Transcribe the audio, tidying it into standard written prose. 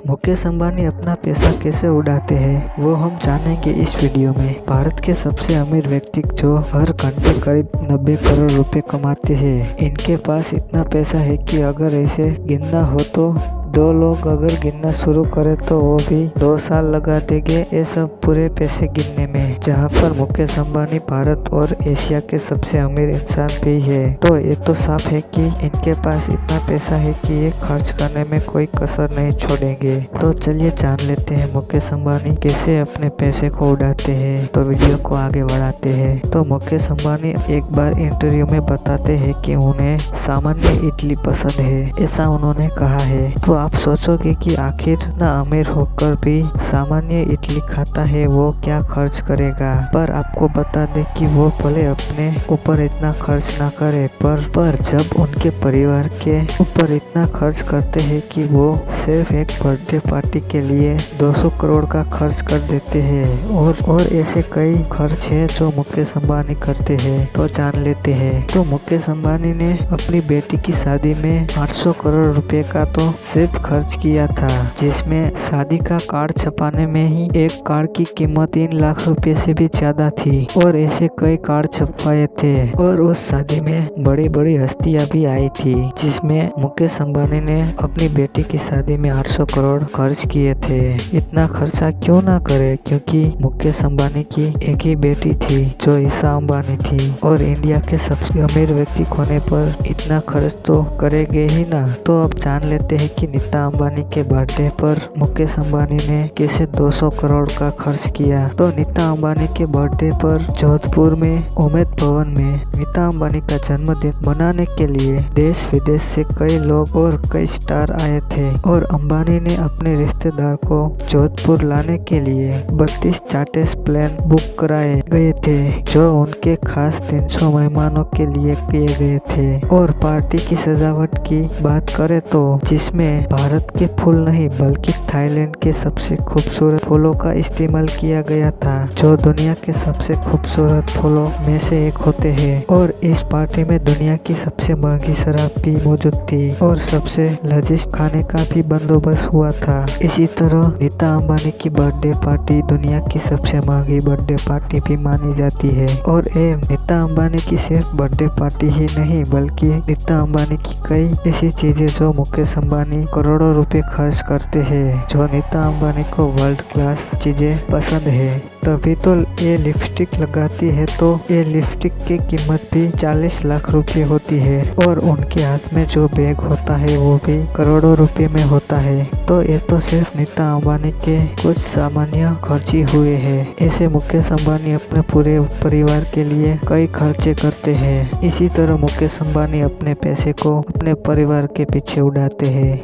मुकेश अंबानी अपना पैसा कैसे उड़ाते हैं वो हम जानेंगे इस वीडियो में। भारत के सबसे अमीर व्यक्ति जो हर घंटे करीब 90 करोड़ रुपए कमाते हैं। इनके पास इतना पैसा है कि अगर ऐसे गिनना हो तो दो लोग अगर गिनना शुरू करें तो वो भी 2 साल लगा देंगे ये सब पूरे पैसे गिनने में। जहां पर मुकेश अंबानी भारत और एशिया के सबसे अमीर इंसान भी है। तो ये तो साफ है कि इनके पास इतना पैसा है कि ये खर्च करने में कोई कसर नहीं छोड़ेंगे। तो चलिए जान लेते हैं मुकेश अंबानी कैसे अपने पैसे को उड़ाते हैं। तो वीडियो को आगे बढ़ाते हैं। तो मुकेश अंबानी एक बार इंटरव्यू में बताते हैं कि उन्हें सामान्य इडली पसंद है, ऐसा उन्होंने कहा है। तो आप सोचोगे कि आखिर ना अमीर होकर भी सामान्य इडली खाता है वो क्या खर्च करेगा। पर आपको बता दें कि वो भले अपने ऊपर इतना खर्च ना करे पर जब उनके परिवार के ऊपर इतना खर्च करते हैं कि वो सिर्फ एक बर्थडे पार्टी के लिए 200 करोड़ का खर्च कर देते हैं। और ऐसे कई खर्च है जो मुकेश अंबानी करते हैं। तो जान लेते हैं। तो मुकेश अंबानी ने अपनी बेटी की शादी में 800 करोड़ रुपए का तो सिर्फ खर्च किया था, जिसमें शादी का कार्ड छपाने में ही एक कार्ड की कीमत 3 लाख रुपए से भी ज्यादा थी। और ऐसे कई कार्ड छपवाए थे। और उस शादी में बड़ी बड़ी हस्तियां भी आई थी, जिसमें मुकेश अंबानी ने अपनी बेटी की शादी में 800 करोड़ खर्च किए थे। इतना खर्चा क्यों ना करे, क्योंकि मुकेश अंबानी की एक ही बेटी थी जो ईशा अंबानी थी। और इंडिया के सबसे अमीर व्यक्ति होने पर इतना खर्च तो करेंगे ही ना। तो अब जान लेते हैं कि नीता अंबानी के बर्थडे पर मुकेश अंबानी ने कैसे 200 करोड़ का खर्च किया। तो नीता अंबानी के बर्थडे पर जोधपुर में उम्मेद भवन में नीता अंबानी का जन्मदिन मनाने के लिए देश विदेश से कई लोग और कई स्टार आए थे। और अंबानी ने अपने रिश्तेदार को जोधपुर लाने के लिए 32 चार्टर्स प्लेन बुक कराए गए थे, जो उनके खास 300 मेहमानों के लिए किए गए थे। और पार्टी की सजावट की बात करें तो जिसमें भारत के फूल नहीं बल्कि थाईलैंड के सबसे खूबसूरत फूलों का इस्तेमाल किया गया था, जो दुनिया के सबसे खूबसूरत फूलों में से एक होते हैं। और इस पार्टी में दुनिया की सबसे महंगी शराब भी मौजूद थी और सबसे लजीज खाने का भी बंदोबस्त हुआ था। इसी तरह नीता अंबानी की बर्थडे पार्टी दुनिया की सबसे महंगी बर्थडे पार्टी भी मानी जाती है। और ये नीता अंबानी की सिर्फ बर्थडे पार्टी ही नहीं बल्कि नीता अंबानी की कई ऐसी चीजें जो मुकेश अंबानी करोड़ों रुपए खर्च करते हैं, जो नीता अंबानी को वर्ल्ड क्लास चीजें पसंद है। तभी तो ये लिपस्टिक लगाती है, तो ये लिपस्टिक की कीमत भी 40 लाख रुपए होती है। और उनके हाथ में जो बैग होता है वो भी करोड़ों रुपए में होता है। तो ये तो सिर्फ नीता अंबानी के कुछ सामान्य खर्ची हुए हैं। ऐसे मुकेश अंबानी अपने पूरे परिवार के लिए कई खर्चे करते हैं। इसी तरह मुकेश अंबानी अपने पैसे को अपने परिवार के पीछे उड़ाते हैं।